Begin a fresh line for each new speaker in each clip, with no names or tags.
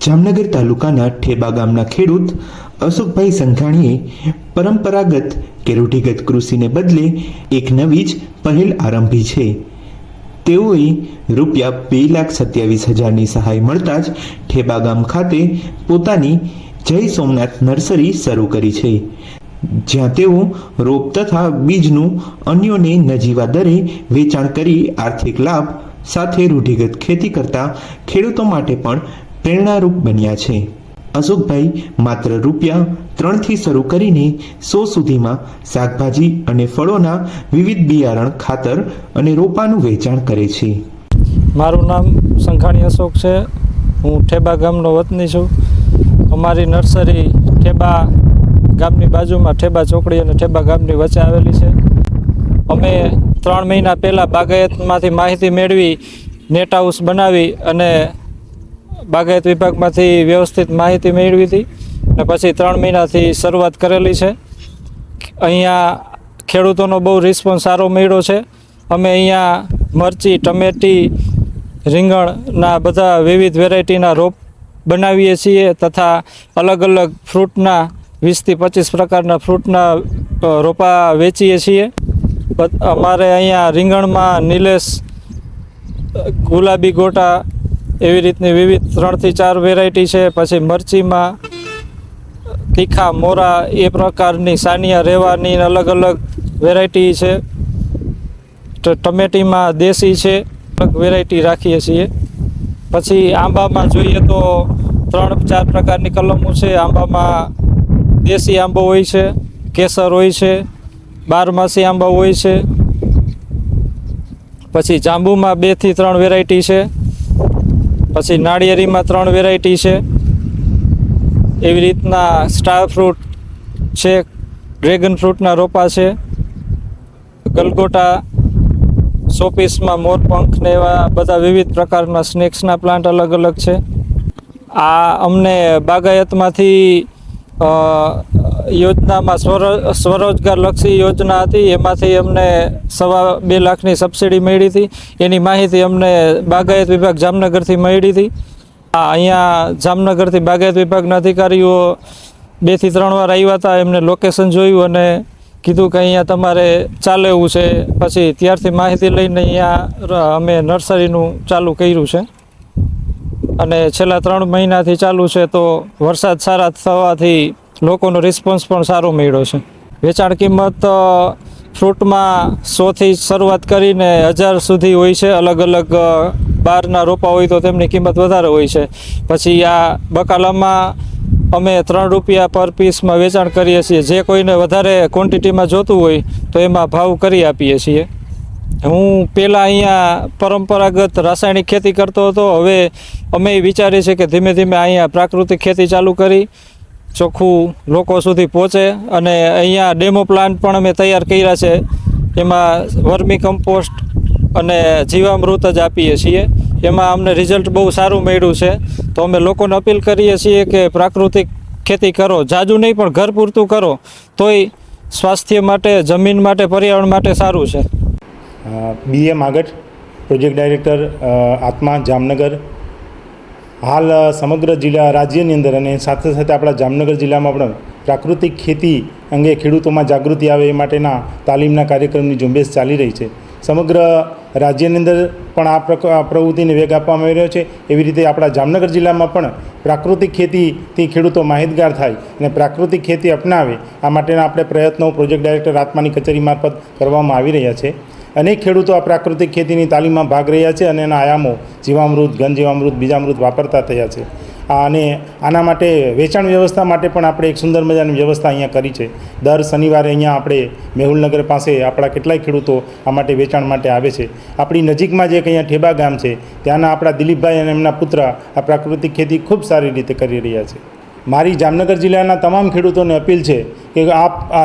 જામનગર તાલુકાના ઠેબા ગામના ખેડૂત અશોકભાઈ સંઘાણીએ પરંપરાગત કે રૂઢિગત કૃષિને બદલે એક નવી જ પહેલ આરંભી છે। તેઓએ ₹2,27,000ની સહાય મળતા જ ઠેબા ગામ ખાતે પોતાની જય સોમનાથ નર્સરી શરૂ કરી છે, જ્યાં તેઓ રોપ તથા બીજનું અન્યોને નજીવા દરે વેચાણ કરી આર્થિક લાભ સાથે રૂઢિગત ખેતી કરતા ખેડૂતો માટે પણ પ્રેરણારૂપ બન્યા છે। અશોકભાઈ માત્ર ₹3થી શરૂ કરીને 100 સુધીમાં શાકભાજી અને ફળોના વિવિધ બિયારણ, ખાતર અને રોપાનું વેચાણ કરે છે।
મારું નામ સંઘાણી અશોક છે। હું ઠેબા ગામનો વતની છું। અમારી નર્સરી ઠેબા ગામની બાજુમાં ઠેબા ચોકડી અને ઠેબા ગામની વચ્ચે આવેલી છે। અમે 3 મહિના પહેલાં બાગાયતમાંથી માહિતી મેળવી નેટ હાઉસ બનાવી અને બાગાયત વિભાગમાંથી વ્યવસ્થિત માહિતી મેળવી હતી અને પછી 3 મહિનાથી શરૂઆત કરેલી છે। અહીંયા ખેડૂતોનો બહુ રિસ્પોન્સ સારો મળ્યો છે। અમે અહીંયા મરચી, ટમેટી, રીંગણના બધા વિવિધ વેરાયટીના રોપ બનાવીએ છીએ તથા અલગ અલગ ફ્રૂટના 20થી 25 પ્રકારના ફ્રૂટના રોપા વેચીએ છીએ। અમારે અહીંયા રીંગણમાં નિલેશ, ગુલાબી ગોટા એવી રીતની વિવિધ 3 થી 4 વેરાયટી છે। પછી મરચીમાં તીખા, મોરા એ પ્રકારની સાનિયા, રેવાની અલગ અલગ વેરાયટી છે। ટમેટીમાં દેશી છે, અલગ વેરાયટી રાખીએ છીએ। પછી આંબામાં જોઈએ તો 3-4 પ્રકારની કલમો છે। આંબામાં દેશી આંબો હોય છે, કેસર હોય છે, 12માસી આંબા હોય છે। પછી જાંબુમાં 2 થી 3 વેરાયટી છે। પછી નાળિયેરીમાં 3 વેરાયટી છે। એવી રીતના સ્ટાર ફ્રૂટ છે, ડ્રેગન ફ્રૂટના રોપા છે, ગલગોટા, શોપીસમાં મોરપંખ ને એવા બધા વિવિધ પ્રકારના સ્નેક્સના પ્લાન્ટ અલગ અલગ છે। આ અમને બાગાયતમાંથી યોજનામાં સ્વરોજગારલક્ષી યોજના હતી, એમાંથી અમને 2.25 લાખની સબસિડી મળી હતી। એની માહિતી અમને બાગાયત વિભાગ જામનગરથી મળી હતી। અહીંયા જામનગરથી બાગાયત વિભાગના અધિકારીઓ 2 થી 3 વાર આવ્યા હતા। એમને લોકેશન જોયું અને કીધું કે અહીંયા તમારે ચાલે એવું છે। પછી ત્યારથી માહિતી લઈને અહીંયા અમે નર્સરીનું ચાલુ કર્યું છે અને છેલ્લા 3 મહિનાથી ચાલુ છે। તો વરસાદ સારા થવાથી લોકોનો રિસ્પોન્સ પણ સારો મળ્યો છે। વેચાણ કિંમત ફ્રૂટમાં 100થી શરૂઆત કરીને 1000 સુધી હોય છે। અલગ અલગ બહારના રોપા હોય તો તેમની કિંમત વધારે હોય છે। પછી આ બકાલામાં અમે ₹3 પર પીસમાં વેચાણ કરીએ છીએ। જે કોઈને વધારે ક્વોન્ટિટીમાં જોતું હોય તો એમાં ભાવ કરી આપીએ છીએ। હું પહેલાં અહીંયા પરંપરાગત રાસાયણિક ખેતી કરતો હતો। હવે અમે વિચારીએ છીએ કે ધીમે ધીમે અહીંયા પ્રાકૃતિક ખેતી ચાલુ કરી ચોખ્ખું લોકો સુધી પહોંચે અને અહીંયા ડેમો પ્લાન્ટ પણ અમે તૈયાર કર્યા છે। એમાં વર્મી કમ્પોસ્ટ અને જીવામૃત જ આપીએ છીએ। એમાં અમને રિઝલ્ટ બહુ સારું મળ્યું છે। તો અમે લોકોને અપીલ કરીએ છીએ કે પ્રાકૃતિક ખેતી કરો, જાજુ નહીં પણ ઘર પૂરતું કરો તોય સ્વાસ્થ્ય માટે, જમીન માટે, પર્યાવરણ માટે સારું છે।
BA માગટ, પ્રોજેક્ટ ડાયરેક્ટર આત્મા જામનગર। હાલ સમગ્ર રાજ્યની અંદર અને સાથે સાથે આપણા જામનગર જિલ્લામાં પણ પ્રાકૃતિક ખેતી અંગે ખેડૂતોમાં જાગૃતિ આવે એ માટેના તાલીમના કાર્યક્રમની ઝુંબેશ ચાલી રહી છે। સમગ્ર રાજ્યની અંદર પણ આ પ્રવૃત્તિને વેગ આપવામાં આવી રહ્યો છે। એવી રીતે આપણા જામનગર જિલ્લામાં પણ પ્રાકૃતિક ખેતીથી ખેડૂતો માહિતગાર થાય અને પ્રાકૃતિક ખેતી અપનાવે આ માટેના આપણે પ્રયત્નો પ્રોજેક્ટ ડાયરેક્ટર આત્માની કચેરી મારફત કરવામાં આવી રહ્યા છે। અનેક ખેડૂતો આ પ્રાકૃતિક ખેતીની તાલીમમાં ભાગ રહ્યા છે અને એના આયામો જીવામૃત, ઘનજીવામૃત, બીજામૃત વાપરતા થયા છે। અને આના માટે વેચાણ વ્યવસ્થા માટે પણ આપણે એક સુંદર મજાની વ્યવસ્થા અહીંયા કરી છે। દર શનિવારે અહીંયા આપણે મેહુલનગર પાસે આપણા કેટલાય ખેડૂતો આ માટે વેચાણ માટે આવે છે। આપણી નજીકમાં જે અહીંયા ઠેબા ગામ છે ત્યાંના આપણા દિલીપભાઈ અને એમના પુત્ર આ પ્રાકૃતિક ખેતી ખૂબ સારી રીતે કરી રહ્યા છે। મારી જામનગર જિલ્લાના તમામ ખેડૂતોને અપીલ છે કે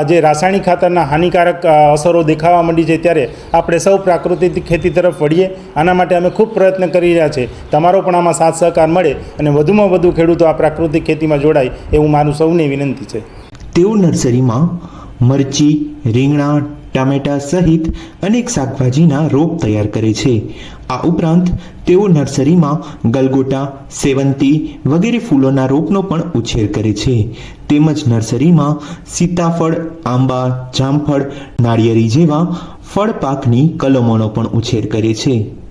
જે રાસાયણિક ખાતરના હાનિકારક અસરો દેખાવા માંડી છે ત્યારે આપણે સૌ પ્રાકૃતિક ખેતી તરફ વળીએ। આના માટે અમે ખૂબ પ્રયત્ન કરી રહ્યા છે। તમારો પણ આમાં સાથ સહકાર મળે અને વધુમાં વધુ ખેડૂતો આ પ્રાકૃતિક ખેતીમાં જોડાય એવું મારું સૌની વિનંતી છે।
તેઓ નર્સરીમાં મરચી, રીંગણા, ટામેટા સહિત અનેક શાકભાજીના રોપ તૈયાર કરે છે. આ ઉપરાંત તેઓ નર્સરીમાં ગલગોટા, સેવંતી વગેરે ફૂલોના રોપનો પણ ઉછેર કરે છે. તેમજ નર્સરીમાં સીતાફળ, આંબા, જામફળ, નાળિયેરી જેવા ફળ પાકની કલમોનો પણ ઉછેર કરે છે.